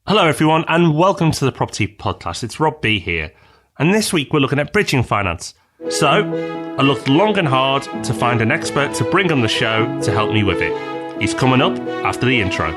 Hello everyone and welcome to the Property Podcast. It's Rob B here. And this week we're looking at bridging finance. So, I looked long and hard to find an expert to bring on the show to help me with it. He's coming up after the intro.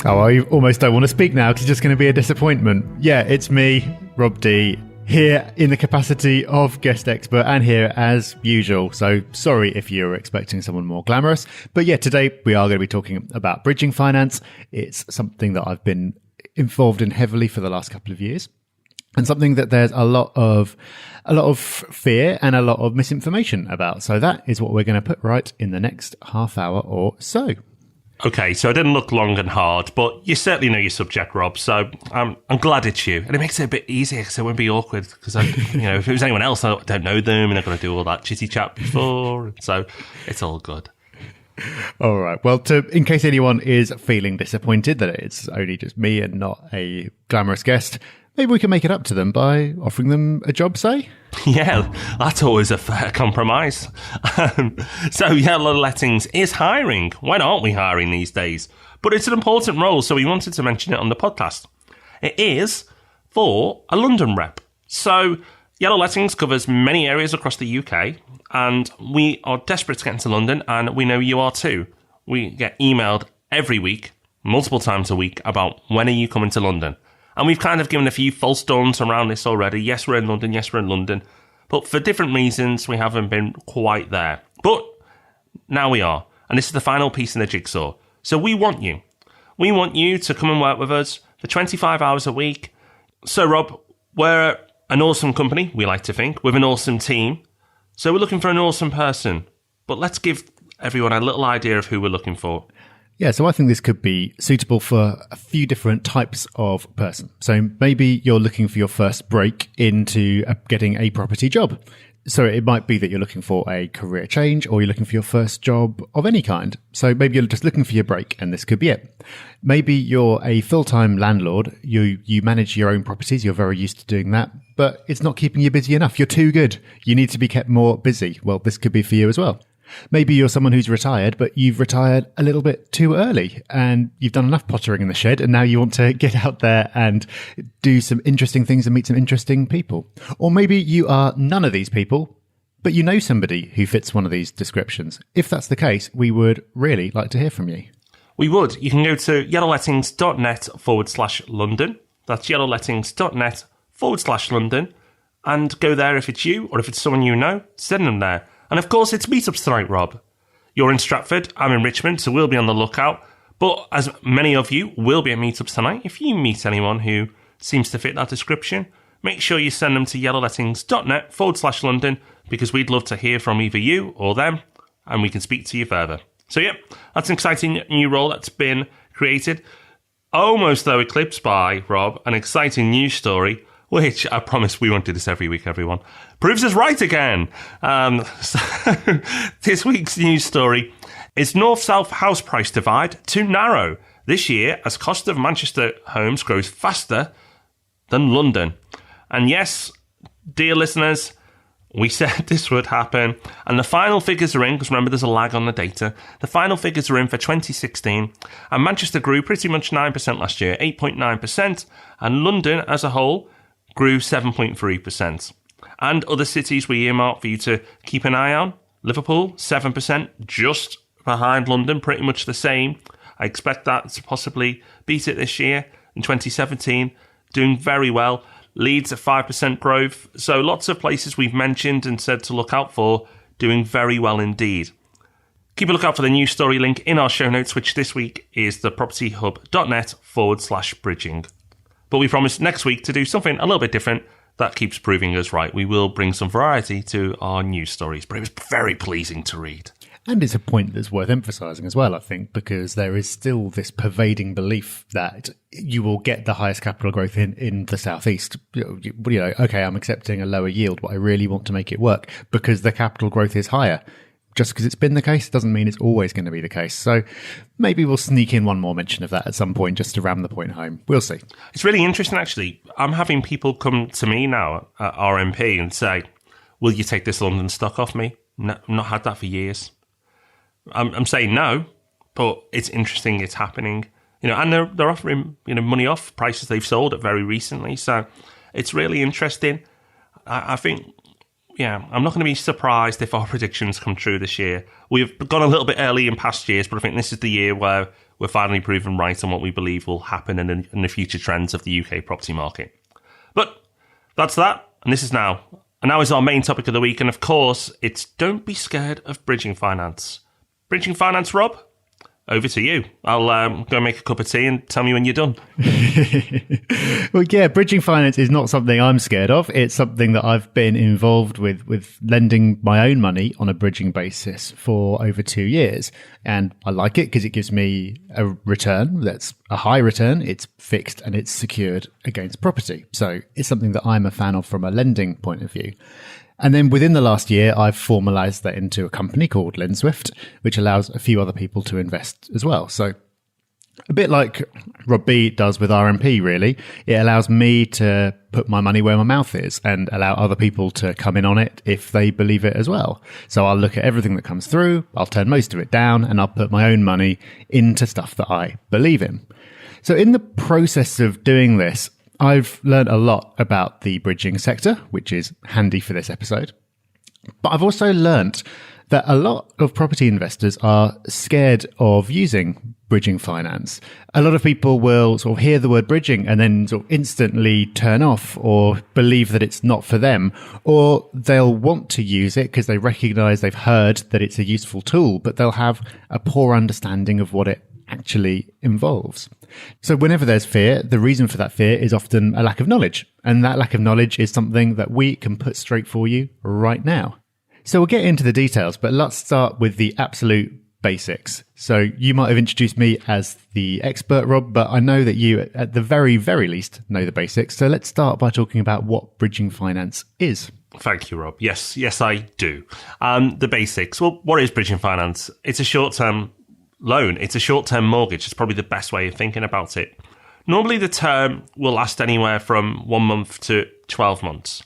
Oh, I almost don't want to speak now because it's just going to be a disappointment. Yeah, it's me, Rob D, here in the capacity of guest expert and here as usual. So sorry if you were expecting someone more glamorous. But yeah, today we are going to be talking about bridging finance. It's something that I've been involved in heavily for the last couple of years. And something that there's a lot of fear and a lot of misinformation about. So that is what we're going to put right in the next half hour or so. Okay, so I didn't look long and hard, but you certainly know your subject, Rob, so I'm glad it's you. And it makes it a bit easier because it won't be awkward because, if it was anyone else, I don't know them and I've got to do all that chitty chat before, so it's all good. All right, well, in case anyone is feeling disappointed that it's only just me and not a glamorous guest, maybe we can make it up to them by offering them a job, say? Yeah, that's always a fair compromise. So Yellow Lettings is hiring. When aren't we hiring these days? But it's an important role, so we wanted to mention it on the podcast. It is for a London rep. So Yellow Lettings covers many areas across the UK, and we are desperate to get into London, and we know you are too. We get emailed every week, multiple times a week, about when are you coming to London? And we've kind of given a few false dawns around this already. Yes, we're in London. Yes, we're in London. But for different reasons, we haven't been quite there. But now we are. And this is the final piece in the jigsaw. So we want you. We want you to come and work with us for 25 hours a week. So, Rob, we're an awesome company, we like to think, with an awesome team. So we're looking for an awesome person. But let's give everyone a little idea of who we're looking for. Yeah, so I think this could be suitable for a few different types of person. So maybe you're looking for your first break into getting a property job. So it might be that you're looking for a career change or you're looking for your first job of any kind. So maybe you're just looking for your break and this could be it. Maybe you're a full-time landlord. You manage your own properties. You're very used to doing that, but it's not keeping you busy enough. You're too good. You need to be kept more busy. Well, this could be for you as well. Maybe you're someone who's retired, but you've retired a little bit too early and you've done enough pottering in the shed and now you want to get out there and do some interesting things and meet some interesting people. Or maybe you are none of these people, but you know somebody who fits one of these descriptions. If that's the case, we would really like to hear from you. We would. You can go to yellowlettings.net/London. That's yellowlettings.net/London and go there if it's you or if it's someone you know, send them there. And of course, it's Meetups tonight, Rob. You're in Stratford, I'm in Richmond, so we'll be on the lookout. But as many of you will be at Meetups tonight, if you meet anyone who seems to fit that description, make sure you send them to yellowlettings.net/London because we'd love to hear from either you or them and we can speak to you further. So yeah, that's an exciting new role that's been created. Almost though eclipsed by, Rob, an exciting news story, which I promise we won't do this every week, everyone, proves us right again. So this week's news story is North-South house price divide to narrow this year as cost of Manchester homes grows faster than London. And yes, dear listeners, we said this would happen. And the final figures are in, because remember there's a lag on the data. The final figures are in for 2016. And Manchester grew pretty much 9% last year, 8.9%. And London as a whole grew 7.3%. And other cities we earmarked for you to keep an eye on. Liverpool, 7%, just behind London, pretty much the same. I expect that to possibly beat it this year. In 2017, doing very well. Leeds at 5% growth. So lots of places we've mentioned and said to look out for, doing very well indeed. Keep a lookout for the news story link in our show notes, which this week is thepropertyhub.net/bridging. But we promise next week to do something a little bit different that keeps proving us right. We will bring some variety to our news stories, but it was very pleasing to read. And it's a point that's worth emphasising as well, I think, because there is still this pervading belief that you will get the highest capital growth in the southeast. Okay, I'm accepting a lower yield, but I really want to make it work because the capital growth is higher. Just because it's been the case doesn't mean it's always going to be the case. So maybe we'll sneak in one more mention of that at some point just to ram the point home. We'll see. It's really interesting, actually. I'm having people come to me now at RMP and say, will you take this London stock off me? No, I've not had that for years. I'm saying no, but it's interesting it's happening. And they're offering, money off prices they've sold at very recently. So it's really interesting. I think, I'm not going to be surprised if our predictions come true this year. We've gone a little bit early in past years, but I think this is the year where we're finally proven right on what we believe will happen in the future trends of the UK property market. But that's that, and this is now. And now is our main topic of the week, and of course, it's don't be scared of bridging finance. Bridging finance, Rob? Over to you. I'll go make a cup of tea and tell me when you're done. Well, yeah, bridging finance is not something I'm scared of. It's something that I've been involved with lending my own money on a bridging basis for over 2 years. And I like it because it gives me a return that's a high return. It's fixed and it's secured against property. So it's something that I'm a fan of from a lending point of view. And then within the last year, I've formalized that into a company called LendSwift, which allows a few other people to invest as well. So a bit like Rob B does with RMP, really. It allows me to put my money where my mouth is and allow other people to come in on it if they believe it as well. So I'll look at everything that comes through, I'll turn most of it down, and I'll put my own money into stuff that I believe in. So in the process of doing this, I've learned a lot about the bridging sector, which is handy for this episode. But I've also learnt that a lot of property investors are scared of using bridging finance. A lot of people will sort of hear the word bridging and then sort of instantly turn off or believe that it's not for them, or they'll want to use it because they recognize they've heard that it's a useful tool, but they'll have a poor understanding of what it actually involves. So whenever there's fear, the reason for that fear is often a lack of knowledge. And that lack of knowledge is something that we can put straight for you right now. So we'll get into the details, but let's start with the absolute basics. So you might have introduced me as the expert, Rob, but I know that you, at the very, very least, know the basics. So let's start by talking about what bridging finance is. Thank you, Rob. Yes, I do. The basics. Well, what is bridging finance? It's a short-term loan. It's a short-term mortgage. It's probably the best way of thinking about it. Normally, the term will last anywhere from 1 month to 12 months.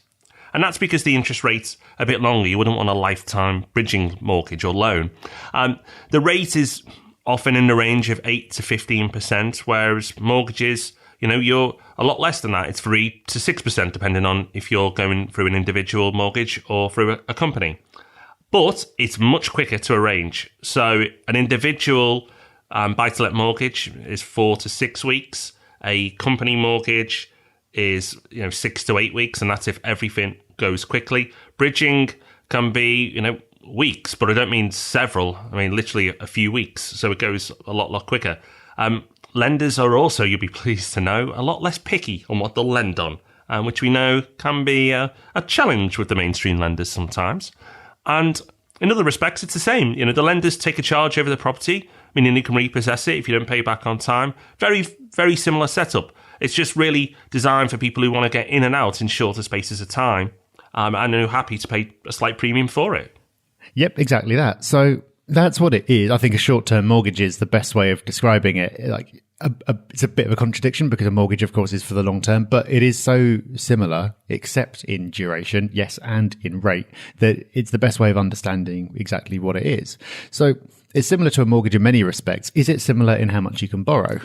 And that's because the interest rate's a bit longer. You wouldn't want a lifetime bridging mortgage or loan. The rate is often in the range of 8 to 15%, whereas mortgages, you're a lot less than that. It's 3 to 6%, depending on if you're going through an individual mortgage or through a company. But it's much quicker to arrange. So an individual buy-to-let mortgage is 4 to 6 weeks. A company mortgage is 6 to 8 weeks, and that's if everything goes quickly. Bridging can be weeks, but I don't mean several. I mean literally a few weeks. So it goes a lot quicker. Lenders are also, you'll be pleased to know, a lot less picky on what they'll lend on, which we know can be a challenge with the mainstream lenders sometimes. And in other respects, it's the same. The lenders take a charge over the property, meaning you can repossess it if you don't pay back on time. Very, very similar setup. It's just really designed for people who want to get in and out in shorter spaces of time and are happy to pay a slight premium for it. Yep, exactly that. So that's what it is. I think a short-term mortgage is the best way of describing it. Like it's a bit of a contradiction because a mortgage, of course, is for the long term, but it is so similar, except in duration, yes, and in rate, that it's the best way of understanding exactly what it is. So it's similar to a mortgage in many respects. Is it similar in how much you can borrow?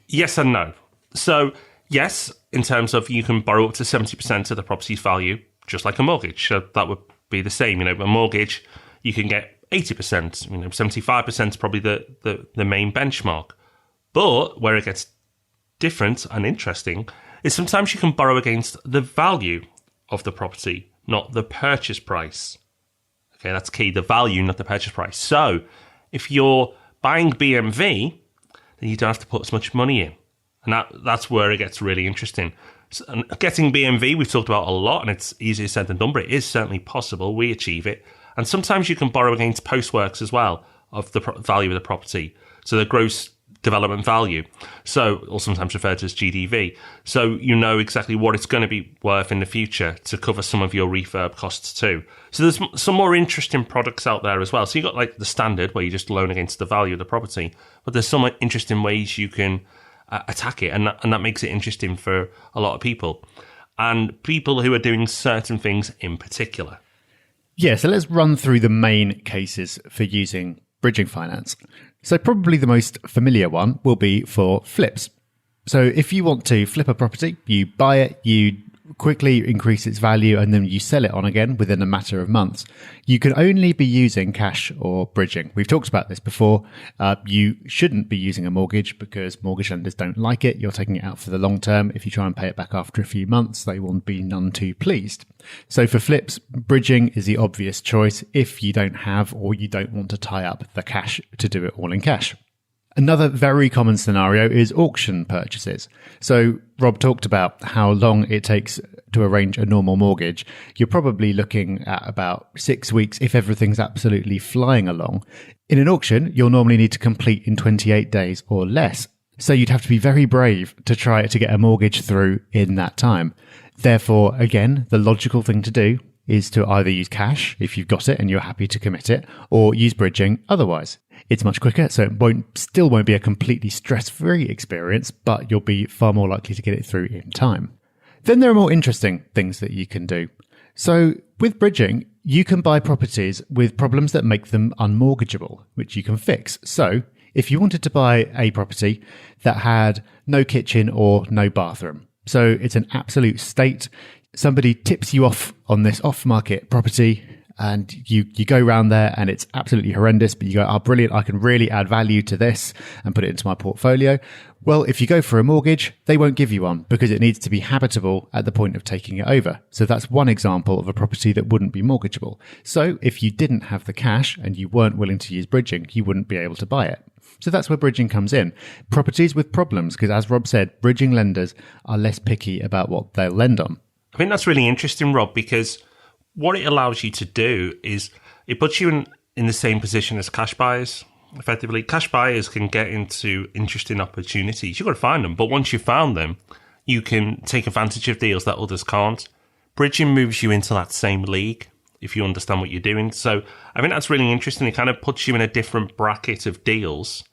Yes and no. So yes, in terms of you can borrow up to 70% of the property's value, just like a mortgage. So that would be the same. A mortgage, you can get 80%, 75% is probably the main benchmark. But where it gets different and interesting is sometimes you can borrow against the value of the property, not the purchase price. Okay, that's key, the value, not the purchase price. So if you're buying BMV, then you don't have to put as much money in. And that's where it gets really interesting. So, and getting BMV, we've talked about a lot, and it's easier said than done, but it is certainly possible. We achieve it. And sometimes you can borrow against postworks as well of the value of the property. So the gross development value, or sometimes referred to as GDV. So you know exactly what it's going to be worth in the future to cover some of your refurb costs too. So there's some more interesting products out there as well. So you've got like the standard where you just loan against the value of the property, but there's some interesting ways you can attack it, and that makes it interesting for a lot of people and people who are doing certain things in particular. Yeah, so let's run through the main cases for using bridging finance. So probably the most familiar one will be for flips. So if you want to flip a property, you buy it, you quickly increase its value, and then you sell it on again within a matter of months. You can only be using cash or bridging. We've talked about this before. You shouldn't be using a mortgage because mortgage lenders don't like it. You're taking it out for the long term. If you try and pay it back after a few months, they will be none too pleased. So for flips, bridging is the obvious choice if you don't have or you don't want to tie up the cash to do it all in cash. Another very common scenario is auction purchases. So Rob talked about how long it takes to arrange a normal mortgage. You're probably looking at about 6 weeks if everything's absolutely flying along. In an auction, you'll normally need to complete in 28 days or less. So you'd have to be very brave to try to get a mortgage through in that time. Therefore, again, the logical thing to do is to either use cash if you've got it and you're happy to commit it, or use bridging otherwise. It's much quicker, so it still won't be a completely stress-free experience, but you'll be far more likely to get it through in time. Then there are more interesting things that you can do. So with bridging, you can buy properties with problems that make them unmortgageable, which you can fix. So if you wanted to buy a property that had no kitchen or no bathroom, so it's an absolute state, somebody tips you off on this off-market property, and you go around there and it's absolutely horrendous, but you go, oh, brilliant, I can really add value to this and put it into my portfolio. Well, if you go for a mortgage, they won't give you one because it needs to be habitable at the point of taking it over. So that's one example of a property that wouldn't be mortgageable. So if you didn't have the cash and you weren't willing to use bridging, you wouldn't be able to buy it. So that's where bridging comes in. Properties with problems, because as Rob said, bridging lenders are less picky about what they'll lend on. I think that's really interesting, Rob, because what it allows you to do is it puts you in the same position as cash buyers. Effectively, cash buyers can get into interesting opportunities. You've got to find them, but once you've found them, you can take advantage of deals that others can't. Bridging moves you into that same league if you understand what you're doing. So I think that's really interesting. It kind of puts you in a different bracket of deals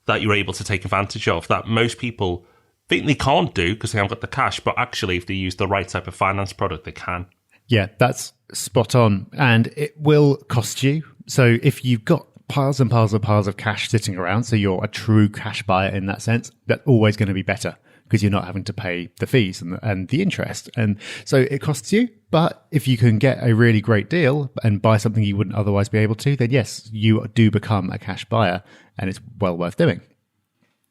that you're able to take advantage of that most people think they can't do because they haven't got the cash, but actually if they use the right type of finance product, they can. Yeah, that's spot on. And it will cost you. So if you've got piles and piles and piles of cash sitting around, so you're a true cash buyer in that sense, that's always going to be better because you're not having to pay the fees and the interest. And so it costs you. But if you can get a really great deal and buy something you wouldn't otherwise be able to, then yes, you do become a cash buyer and it's well worth doing.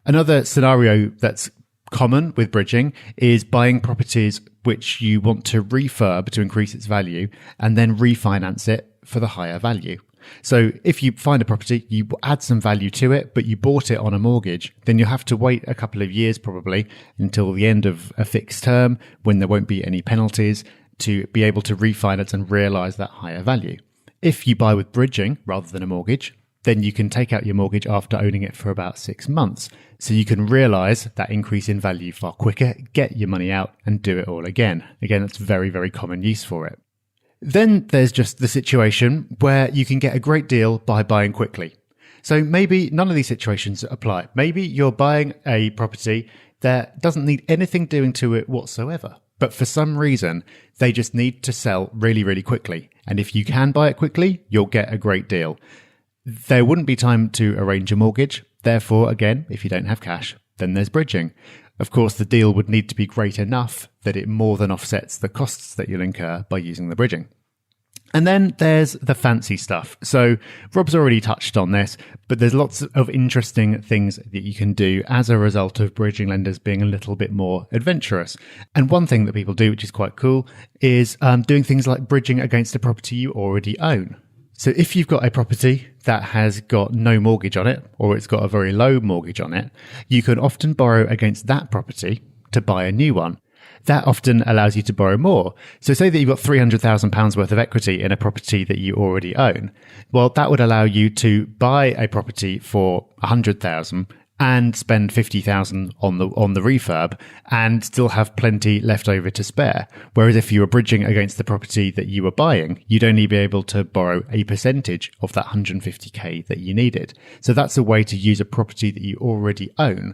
Another scenario that's common with bridging is buying properties which you want to refurb to increase its value and then refinance it for the higher value. So if you find a property, you add some value to it, but you bought it on a mortgage, then you'll have to wait a couple of years probably until the end of a fixed term when there won't be any penalties to be able to refinance and realize that higher value. If you buy with bridging rather than a mortgage, then you can take out your mortgage after owning it for about 6 months. So you can realize that increase in value far quicker, get your money out and do it all again. Again, that's very, very common use for it. Then there's just the situation where you can get a great deal by buying quickly. So maybe none of these situations apply. Maybe you're buying a property that doesn't need anything doing to it whatsoever. But for some reason, they just need to sell really, really quickly. And if you can buy it quickly, you'll get a great deal. There wouldn't be time to arrange a mortgage. Therefore, again, if you don't have cash, then there's bridging. Of course, the deal would need to be great enough that it more than offsets the costs that you'll incur by using the bridging. And then there's the fancy stuff. So Rob's already touched on this, but there's lots of interesting things that you can do as a result of bridging lenders being a little bit more adventurous. And one thing that people do, which is quite cool, is doing things like bridging against a property you already own. So if you've got a property that has got no mortgage on it, or it's got a very low mortgage on it, you can often borrow against that property to buy a new one. That often allows you to borrow more. So say that you've got £300,000 worth of equity in a property that you already own. Well, that would allow you to buy a property for £100,000 and spend £50,000 on the refurb and still have plenty left over to spare. Whereas if you were bridging against the property that you were buying, you'd only be able to borrow a percentage of that 150k that you needed. So that's a way to use a property that you already own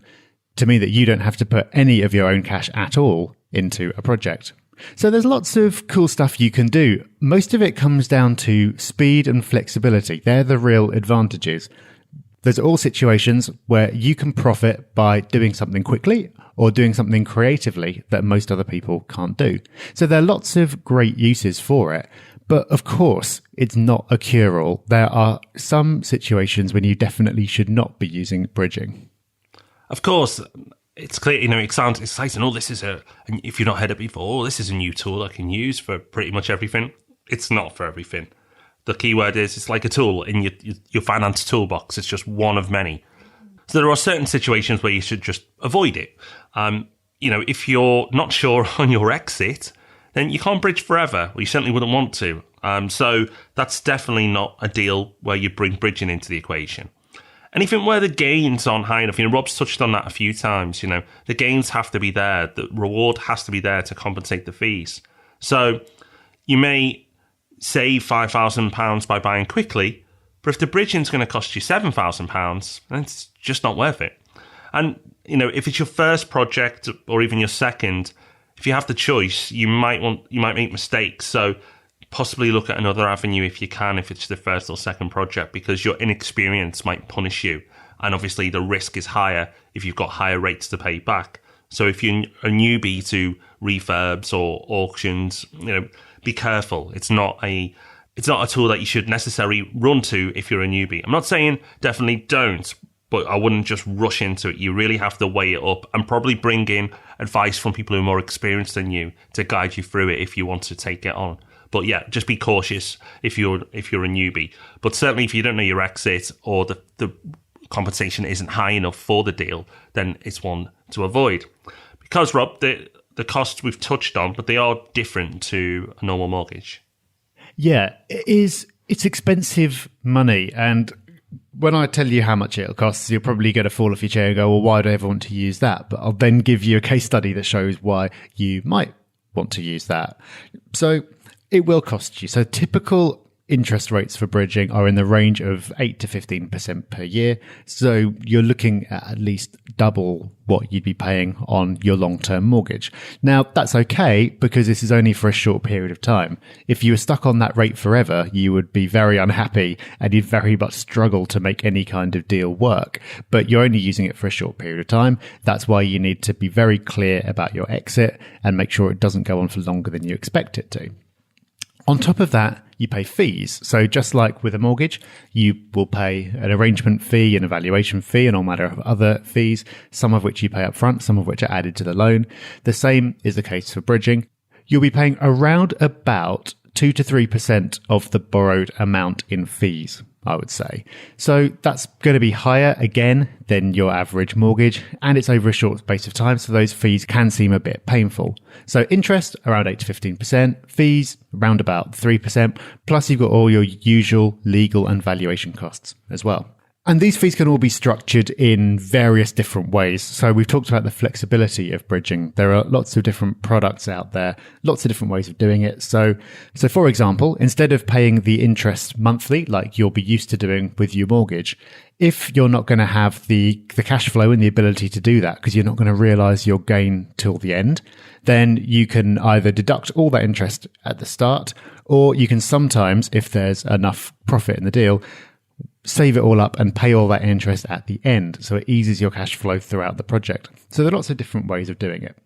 to mean that you don't have to put any of your own cash at all into a project. So there's lots of cool stuff you can do. Most of it comes down to speed and flexibility. They're the real advantages. There's all situations where you can profit by doing something quickly or doing something creatively that most other people can't do. So there are lots of great uses for it. But of course, it's not a cure-all. There are some situations when you definitely should not be using bridging. Of course, it's clear, it sounds exciting. If you've not heard it before, this is a new tool I can use for pretty much everything. It's not for everything. The key word is it's like a tool in your finance toolbox. It's just one of many. So there are certain situations where you should just avoid it. If you're not sure on your exit, then you can't bridge forever. Well, you certainly wouldn't want to. So that's definitely not a deal where you bring bridging into the equation. Anything where the gains aren't high enough, Rob's touched on that a few times, the gains have to be there. The reward has to be there to compensate the fees. So you may save £5,000 by buying quickly, but if the bridging's going to cost you £7,000, then it's just not worth it. And, if it's your first project or even your second, if you have the choice, you might make mistakes. So possibly look at another avenue if you can, if it's the first or second project, because your inexperience might punish you. And obviously the risk is higher if you've got higher rates to pay back. So if you're a newbie to refurbs or auctions, be careful. It's not a tool that you should necessarily run to if you're a newbie. I'm not saying definitely don't, but I wouldn't just rush into it. You really have to weigh it up and probably bring in advice from people who are more experienced than you to guide you through it if you want to take it on. But yeah, just be cautious if you're a newbie. But certainly if you don't know your exit or the compensation isn't high enough for the deal, then it's one to avoid. Because, Rob, the costs we've touched on, but they are different to a normal mortgage. Yeah, it's expensive money. And when I tell you how much it'll cost, you're probably going to fall off your chair and go, well, why do I ever want to use that? But I'll then give you a case study that shows why you might want to use that. So it will cost you. So typical interest rates for bridging are in the range of 8 to 15% per year. So you're looking at least double what you'd be paying on your long-term mortgage. Now, that's okay because this is only for a short period of time. If you were stuck on that rate forever, you would be very unhappy and you'd very much struggle to make any kind of deal work. But you're only using it for a short period of time. That's why you need to be very clear about your exit and make sure it doesn't go on for longer than you expect it to. On top of that, you pay fees. So just like with a mortgage, you will pay an arrangement fee, an evaluation fee, and all manner of other fees, some of which you pay up front, some of which are added to the loan. The same is the case for bridging. You'll be paying around about 2 to 3% of the borrowed amount in fees, I would say. So that's going to be higher again than your average mortgage, and it's over a short space of time, so those fees can seem a bit painful. So interest around 8 to 15%, fees around about 3%, plus you've got all your usual legal and valuation costs as well. And these fees can all be structured in various different ways. So we've talked about the flexibility of bridging. There are lots of different products out there, lots of different ways of doing it. So for example, instead of paying the interest monthly, like you'll be used to doing with your mortgage, if you're not going to have the cash flow and the ability to do that because you're not going to realize your gain till the end, then you can either deduct all that interest at the start, or you can sometimes, if there's enough profit in the deal, save it all up and pay all that interest at the end. So it eases your cash flow throughout the project. So there are lots of different ways of doing it.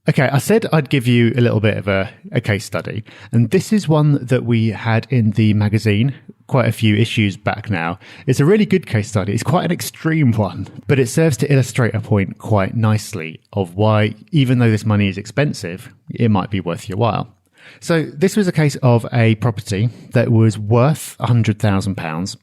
Okay, I said I'd give you a little bit of a case study. And this is one that we had in the magazine quite a few issues back now. It's a really good case study. It's quite an extreme one, but it serves to illustrate a point quite nicely of why, even though this money is expensive, it might be worth your while. So this was a case of a property that was worth £100,000.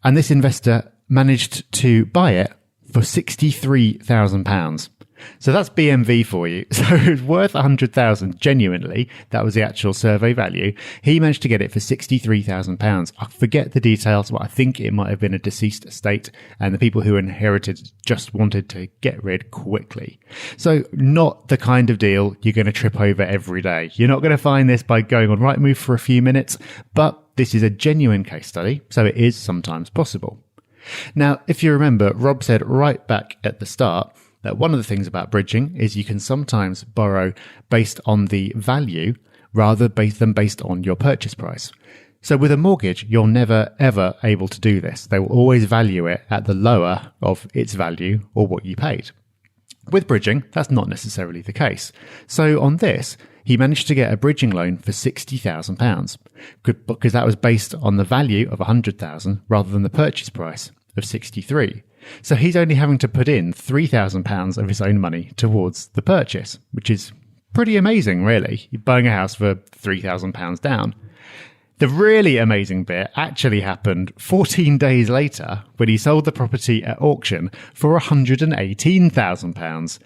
And this investor managed to buy it for £63,000. So that's BMV for you. So it was worth 100,000 genuinely. That was the actual survey value. He managed to get it for £63,000. I forget the details, but I think it might have been a deceased estate and the people who inherited just wanted to get rid quickly. So not the kind of deal you're going to trip over every day. You're not going to find this by going on Rightmove for a few minutes, but this is a genuine case study, so it is sometimes possible. Now, if you remember, Rob said right back at the start that one of the things about bridging is you can sometimes borrow based on the value rather than based on your purchase price. So with a mortgage, you're never ever able to do this. They will always value it at the lower of its value or what you paid. With bridging, that's not necessarily the case. So on this, he managed to get a bridging loan for £60,000 because that was based on the value of £100,000 rather than the purchase price of £63,000. So he's only having to put in £3,000 of his own money towards the purchase, which is pretty amazing, really. You're buying a house for £3,000 down. The really amazing bit actually happened 14 days later when he sold the property at auction for £118,000,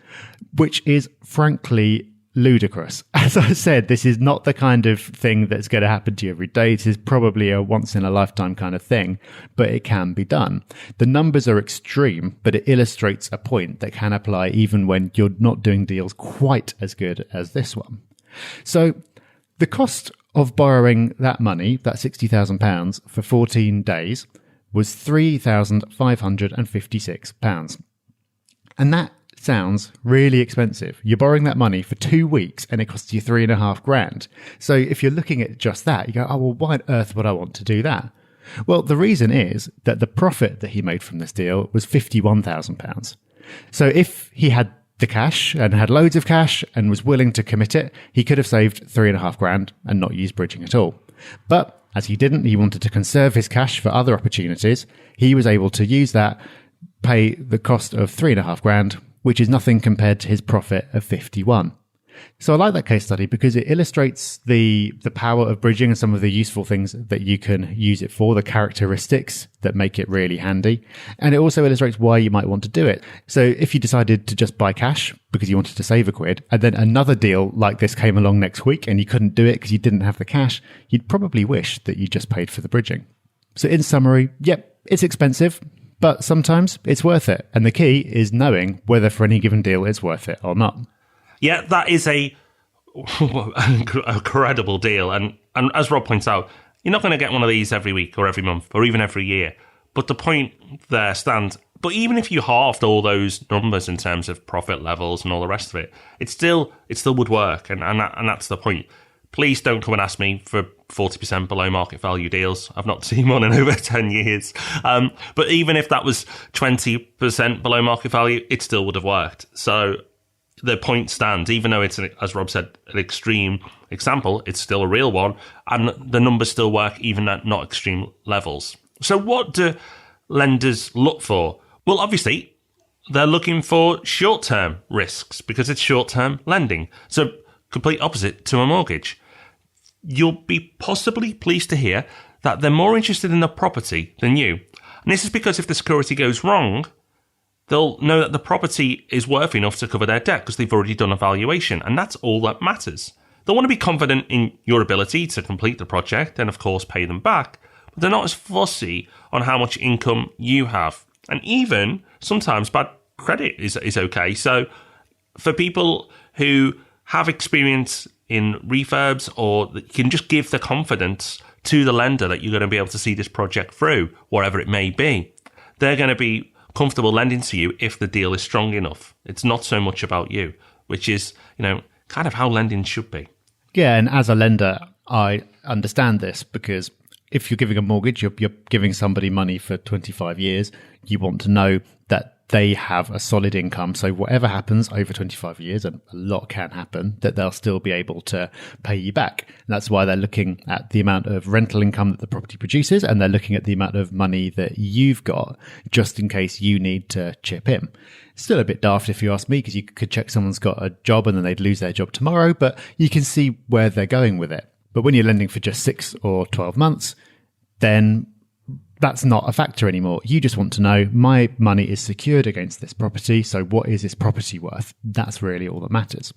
which is frankly ludicrous. As I said, this is not the kind of thing that's going to happen to you every day. This is probably a once in a lifetime kind of thing, but it can be done. The numbers are extreme, but it illustrates a point that can apply even when you're not doing deals quite as good as this one. So the cost of borrowing that money, that £60,000 for 14 days, was £3,556. And that sounds really expensive. You're borrowing that money for 2 weeks and it costs you £3,500. So if you're looking at just that, you go, oh, well, why on earth would I want to do that? Well, the reason is that the profit that he made from this deal was £51,000. So if he had the cash and had loads of cash and was willing to commit it, he could have saved £3,500 and not used bridging at all. But as he didn't, he wanted to conserve his cash for other opportunities. He was able to use that, pay the cost of £3,500, which is nothing compared to his profit of 51. So I like that case study because it illustrates the power of bridging and some of the useful things that you can use it for, the characteristics that make it really handy. And it also illustrates why you might want to do it. So if you decided to just buy cash because you wanted to save a quid, and then another deal like this came along next week and you couldn't do it because you didn't have the cash, you'd probably wish that you just paid for the bridging. So in summary, yep, it's expensive, but sometimes it's worth it. And the key is knowing whether for any given deal it's worth it or not. Yeah, that is a credible deal. And as Rob points out, you're not going to get one of these every week or every month or even every year. But the point there stands. But even if you halved all those numbers in terms of profit levels and all the rest of it, it still would work. And that's the point. Please don't come and ask me for 40% below market value deals. I've not seen one in over 10 years. But even if that was 20% below market value, it still would have worked. So the point stands, even though it's, as Rob said, an extreme example, it's still a real one, and the numbers still work even at not extreme levels. So what do lenders look for? Well, obviously, they're looking for short-term risks because it's short-term lending. So complete opposite to a mortgage. You'll be possibly pleased to hear that they're more interested in the property than you. And this is because if the security goes wrong, they'll know that the property is worth enough to cover their debt because they've already done a valuation, and that's all that matters. They'll want to be confident in your ability to complete the project and, of course, pay them back, but they're not as fussy on how much income you have. And even sometimes bad credit is okay. So for people who have experience in refurbs or can just give the confidence to the lender that you're going to be able to see this project through, wherever it may be, they're going to be comfortable lending to you if the deal is strong enough. It's not so much about you, which is, kind of how lending should be. Yeah, and as a lender, I understand this because if you're giving a mortgage, you're giving somebody money for 25 years. You want to know that they have a solid income. So whatever happens over 25 years, and a lot can happen, that they'll still be able to pay you back. And that's why they're looking at the amount of rental income that the property produces, and they're looking at the amount of money that you've got just in case you need to chip in. Still a bit daft if you ask me, because you could check someone's got a job and then they'd lose their job tomorrow, but you can see where they're going with it. But when you're lending for just 6 or 12 months, then that's not a factor anymore. You just want to know, my money is secured against this property, so what is this property worth? That's really all that matters.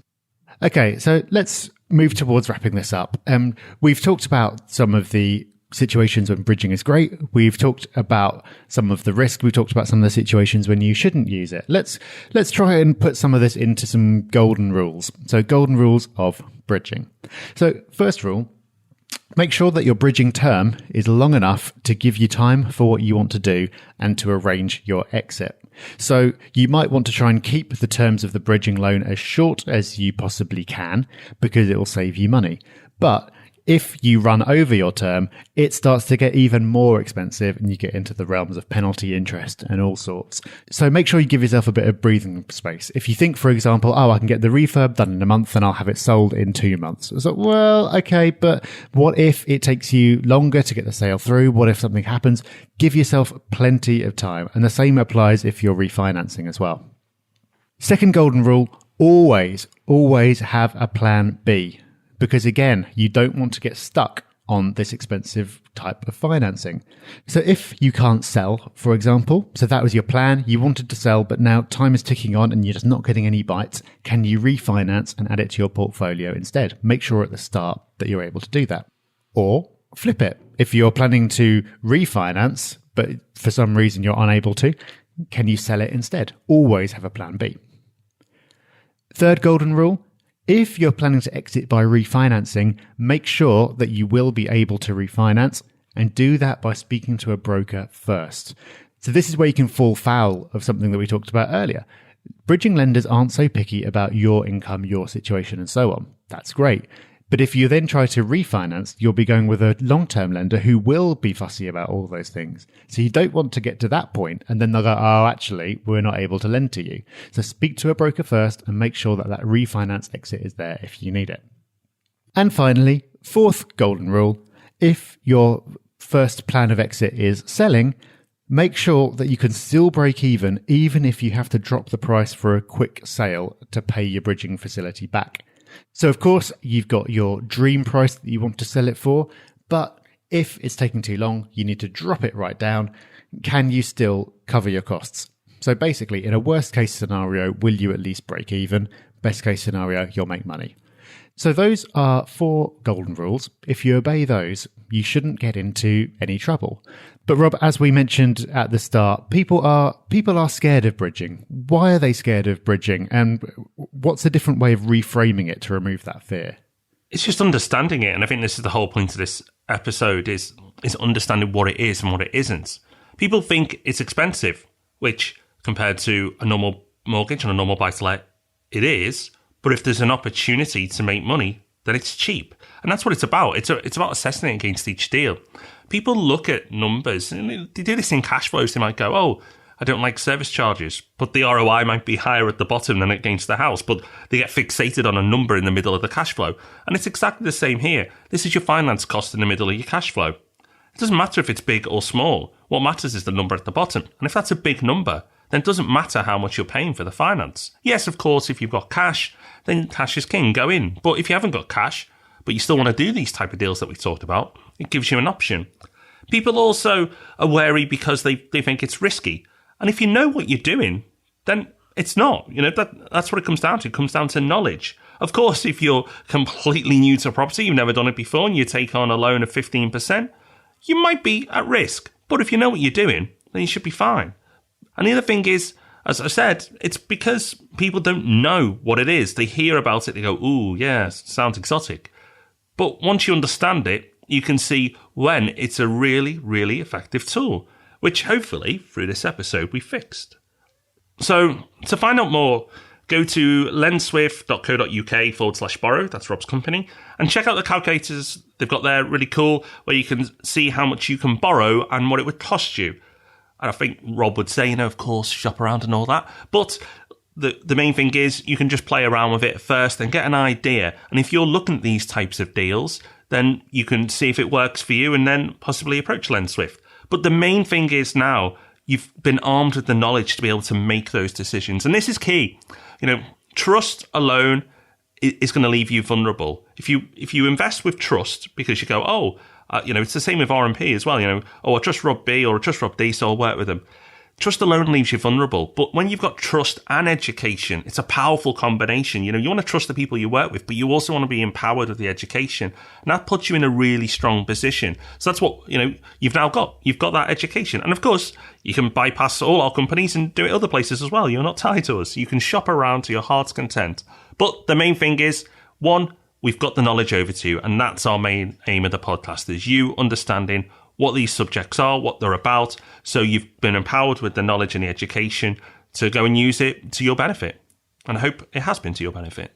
Okay, so let's move towards wrapping this up. We've talked about some of the situations when bridging is great. We've talked about some of the risk. We've talked about some of the situations when you shouldn't use it. Let's try and put some of this into some golden rules. So golden rules of bridging. So first rule, Make sure that your bridging term is long enough to give you time for what you want to do and to arrange your exit. So you might want to try and keep the terms of the bridging loan as short as you possibly can because it will save you money. But if you run over your term, it starts to get even more expensive and you get into the realms of penalty interest and all sorts. So make sure you give yourself a bit of breathing space. If you think, for example, I can get the refurb done in a month and I'll have it sold in 2 months. So, well, okay, but what if it takes you longer to get the sale through? What if something happens? Give yourself plenty of time. And the same applies if you're refinancing as well. Second golden rule, always have a plan B. Because again, you don't want to get stuck on this expensive type of financing. So if you can't sell, for example, so that was your plan, you wanted to sell, but now time is ticking on and you're just not getting any bites, can you refinance and add it to your portfolio instead? Make sure at the start that you're able to do that. Or flip it. If you're planning to refinance, but for some reason you're unable to, can you sell it instead? Always have a plan B. Third golden rule, if you're planning to exit by refinancing, make sure that you will be able to refinance and do that by speaking to a broker first. So this is where you can fall foul of something that we talked about earlier. Bridging lenders aren't so picky about your income, your situation, and so on. That's great. But if you then try to refinance, you'll be going with a long-term lender who will be fussy about all those things. So you don't want to get to that point and then they'll go, oh, actually, we're not able to lend to you. So speak to a broker first and make sure that that refinance exit is there if you need it. And finally, fourth golden rule, if your first plan of exit is selling, make sure that you can still break even if you have to drop the price for a quick sale to pay your bridging facility back. So, of course, you've got your dream price that you want to sell it for, but if it's taking too long, you need to drop it right down. Can you still cover your costs? So basically, in a worst case scenario, will you at least break even? Best case scenario, you'll make money. So those are 4 golden rules. If you obey those, you shouldn't get into any trouble. But Rob, as we mentioned at the start, people are scared of bridging. Why are they scared of bridging? And what's a different way of reframing it to remove that fear? It's just understanding it. And I think this is the whole point of this episode is understanding what it is and what it isn't. People think it's expensive, which compared to a normal mortgage and a normal buy-to-let, it is. But if there's an opportunity to make money, then it's cheap. And that's what it's about. It's about assessing it against each deal. People look at numbers, and they do this in cash flows. They might go, oh, I don't like service charges, but the ROI might be higher at the bottom than against the house, but they get fixated on a number in the middle of the cash flow. And it's exactly the same here. This is your finance cost in the middle of your cash flow. It doesn't matter if it's big or small. What matters is the number at the bottom. And if that's a big number, then it doesn't matter how much you're paying for the finance. Yes, of course, if you've got cash, then cash is king, go in. But if you haven't got cash, but you still want to do these type of deals that we've talked about, it gives you an option. People also are wary because they think it's risky. And if you know what you're doing, then it's not. That's what it comes down to. It comes down to knowledge. Of course, if you're completely new to property, you've never done it before, and you take on a loan of 15%, you might be at risk. But if you know what you're doing, then you should be fine. And the other thing is, as I said, it's because people don't know what it is. They hear about it, they go, ooh, yeah, sounds exotic. But once you understand it, you can see when it's a really, really effective tool, which hopefully, through this episode, we fixed. So, to find out more, go to lendswift.co.uk/borrow, that's Rob's company, and check out the calculators they've got there, really cool, where you can see how much you can borrow and what it would cost you. And I think Rob would say, of course, shop around and all that. But the main thing is you can just play around with it first and get an idea. And if you're looking at these types of deals, then you can see if it works for you and then possibly approach LendSwift. But the main thing is now you've been armed with the knowledge to be able to make those decisions. And this is key. Trust alone is going to leave you vulnerable. If you invest with trust because you go, it's the same with R&P as well. I trust Rob B or I trust Rob D, so I'll work with them. Trust alone leaves you vulnerable. But when you've got trust and education, it's a powerful combination. You want to trust the people you work with, but you also want to be empowered with the education. And that puts you in a really strong position. So that's what, you've now got. You've got that education. And of course, you can bypass all our companies and do it other places as well. You're not tied to us. You can shop around to your heart's content. But the main thing is, 1, we've got the knowledge over to you, and that's our main aim of the podcast, is you understanding what these subjects are, what they're about, so you've been empowered with the knowledge and the education to go and use it to your benefit. And I hope it has been to your benefit.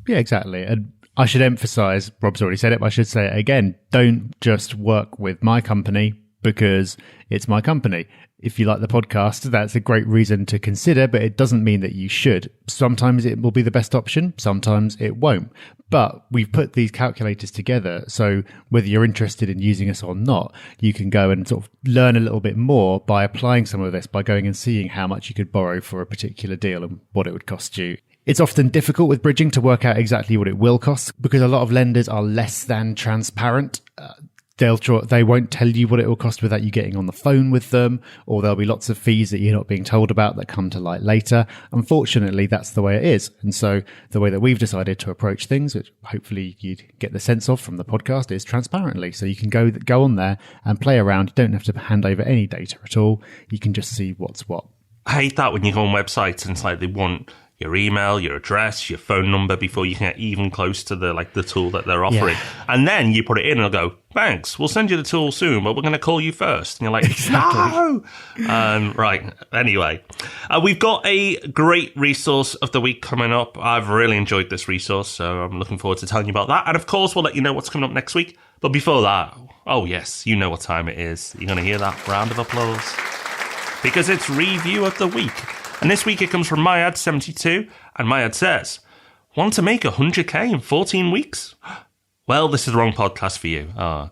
Yeah, exactly. And I should emphasize, Rob's already said it, but I should say it again, don't just work with my company because it's my company. If you like the podcast, that's a great reason to consider, but it doesn't mean that you should. Sometimes it will be the best option, sometimes it won't. But we've put these calculators together, so whether you're interested in using us or not, you can go and sort of learn a little bit more by applying some of this, by going and seeing how much you could borrow for a particular deal and what it would cost you. It's often difficult with bridging to work out exactly what it will cost because a lot of lenders are less than transparent. They won't tell you what it will cost without you getting on the phone with them, or there'll be lots of fees that you're not being told about that come to light later. Unfortunately, that's the way it is. And so the way that we've decided to approach things, which hopefully you'd get the sense of from the podcast, is transparently. So you can go on there and play around. You don't have to hand over any data at all. You can just see what's what. I hate that when you go on websites and it's like they want your email, your address, your phone number before you can get even close to the tool that they're offering. Yeah. And then you put it in and they'll go, thanks, we'll send you the tool soon, but we're going to call you first. And you're like, exactly. No! Right. Anyway, we've got a great resource of the week coming up. I've really enjoyed this resource, so I'm looking forward to telling you about that. And of course, we'll let you know what's coming up next week. But before that, oh yes, you know what time it is. You're going to hear that round of applause. Because it's Review of the Week. And this week it comes from Myad72, and Myad says, want to make 100k in 14 weeks? Well, this is the wrong podcast for you. Rob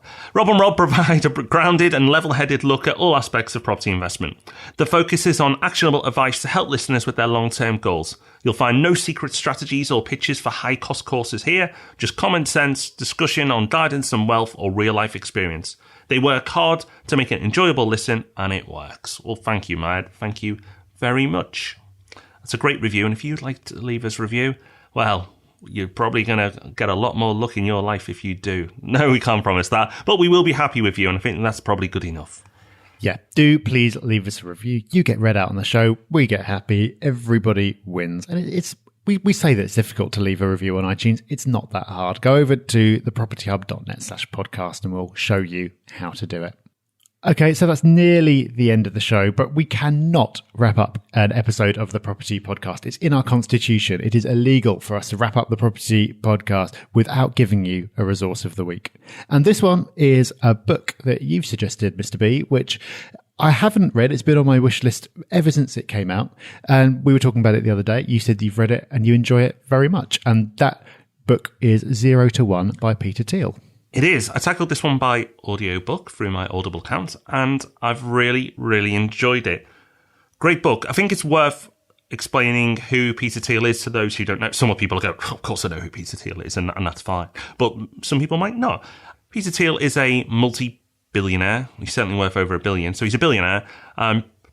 and Rob provide a grounded and level-headed look at all aspects of property investment. The focus is on actionable advice to help listeners with their long-term goals. You'll find no secret strategies or pitches for high-cost courses here, just common sense, discussion on guidance and wealth or real-life experience. They work hard to make an enjoyable listen, and it works. Well, thank you, Myad. Thank you very much. That's a great review, and if you'd like to leave us a review, well, you're probably going to get a lot more luck in your life if you do. No, we can't promise that, but we will be happy with you, and I think that's probably good enough. Yeah, do please leave us a review. You get read out on the show, we get happy, everybody wins. And we say that it's difficult to leave a review on iTunes. It's not that hard. Go over to thepropertyhub.net/podcast and we'll show you how to do it. Okay, so that's nearly the end of the show, but we cannot wrap up an episode of the Property Podcast. It's in our constitution. It is illegal for us to wrap up the Property Podcast without giving you a resource of the week. And this one is a book that you've suggested, Mr. B, which I haven't read. It's been on my wish list ever since it came out. And we were talking about it the other day. You said you've read it and you enjoy it very much. And that book is 0 to 1 by Peter Thiel. It is. I tackled this one by audiobook through my Audible account, and I've really, really enjoyed it. Great book. I think it's worth explaining who Peter Thiel is to those who don't know. Some people go, of course I know who Peter Thiel is, and that's fine. But some people might not. Peter Thiel is a multi-billionaire. He's certainly worth over $1 billion. So he's a billionaire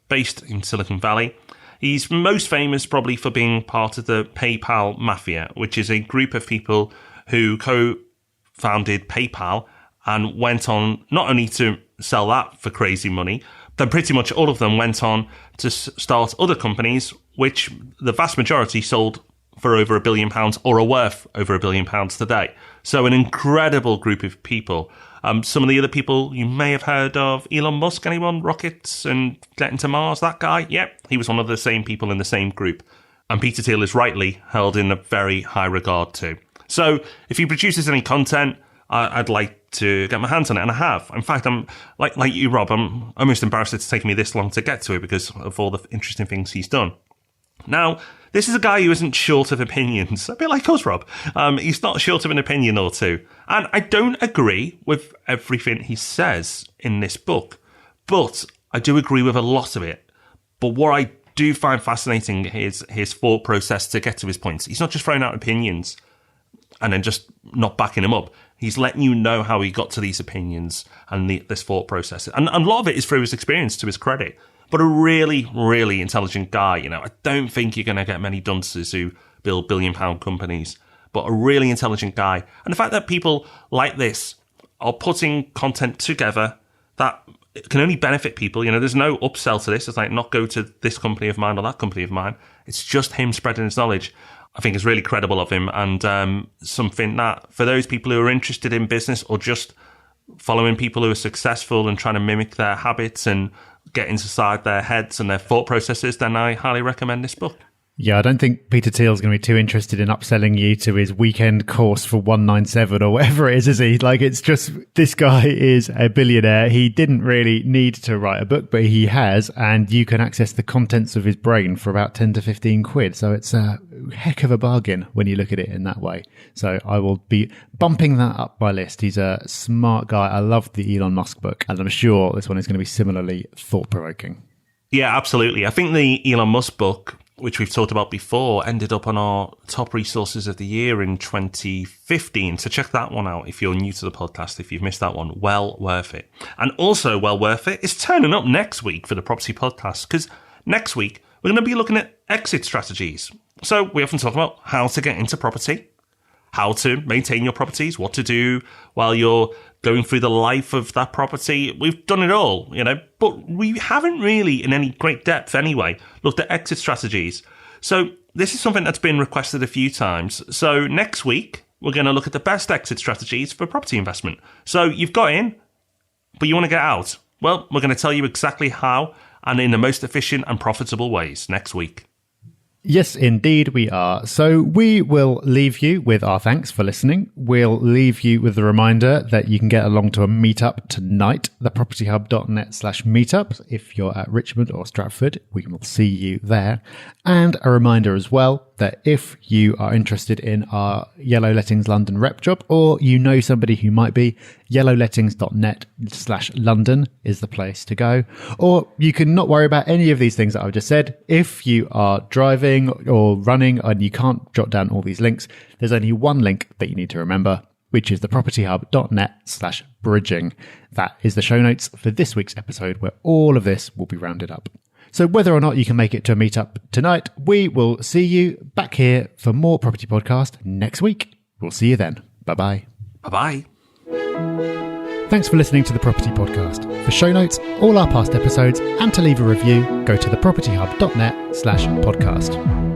based in Silicon Valley. He's most famous probably for being part of the PayPal Mafia, which is a group of people who co-founded PayPal and went on not only to sell that for crazy money, then pretty much all of them went on to start other companies, which the vast majority sold for over £1 billion or are worth over £1 billion today. So an incredible group of people. Some of the other people you may have heard of, Elon Musk, anyone? Rockets and getting to Mars, that guy? Yep, he was one of the same people in the same group. And Peter Thiel is rightly held in a very high regard too. So if he produces any content, I'd like to get my hands on it, and I have. In fact, I'm like you, Rob, I'm almost embarrassed it's taken me this long to get to it because of all the interesting things he's done. Now, this is a guy who isn't short of opinions, a bit like us, Rob. He's not short of an opinion or two. And I don't agree with everything he says in this book, but I do agree with a lot of it. But what I do find fascinating is his thought process to get to his points. He's not just throwing out opinions and then just not backing them up. He's letting you know how he got to these opinions and this thought process. And a lot of it is through his experience, to his credit. But a really, really intelligent guy, you know. I don't think you're going to get many dunces who build billion-pound companies, but a really intelligent guy. And the fact that people like this are putting content together that can only benefit people, you know, there's no upsell to this. It's like, not go to this company of mine or that company of mine. It's just him spreading his knowledge. I think is really credible of him, and something that for those people who are interested in business or just following people who are successful and trying to mimic their habits and get inside their heads and their thought processes, then I highly recommend this book. Yeah, I don't think Peter Thiel's going to be too interested in upselling you to his weekend course for 197 or whatever it is he? Like, it's just, this guy is a billionaire. He didn't really need to write a book, but he has, and you can access the contents of his brain for about 10 to 15 quid. So it's a heck of a bargain when you look at it in that way. So I will be bumping that up my list. He's a smart guy. I love the Elon Musk book, and I'm sure this one is going to be similarly thought-provoking. Yeah, absolutely. I think the Elon Musk book, which we've talked about before, ended up on our top resources of the year in 2015. So check that one out if you're new to the podcast. If you've missed that one, well worth it. And also well worth it is turning up next week for the Property Podcast, because next week we're going to be looking at exit strategies. So we often talk about how to get into property, how to maintain your properties, what to do while you're going through the life of that property. We've done it all, but we haven't really, in any great depth anyway, looked at exit strategies. So this is something that's been requested a few times. So next week, we're going to look at the best exit strategies for property investment. So you've got in, but you want to get out. Well, we're going to tell you exactly how and in the most efficient and profitable ways next week. Yes, indeed we are. So we will leave you with our thanks for listening. We'll leave you with the reminder that you can get along to a meetup tonight, thepropertyhub.net/meetup. If you're at Richmond or Stratford, we will see you there. And a reminder as well that if you are interested in our Yellow Lettings London rep job, or you know somebody who might be, yellowlettings.net/London is the place to go. Or you can not worry about any of these things that I've just said. If you are driving or running and you can't jot down all these links, there's only one link that you need to remember, which is thepropertyhub.net/bridging. That is the show notes for this week's episode, where all of this will be rounded up. So whether or not you can make it to a meetup tonight, we will see you back here for more Property Podcast next week. We'll see you then. Bye-bye. Bye-bye. Thanks for listening to the Property Podcast. For show notes, all our past episodes, and to leave a review, go to thepropertyhub.net/podcast.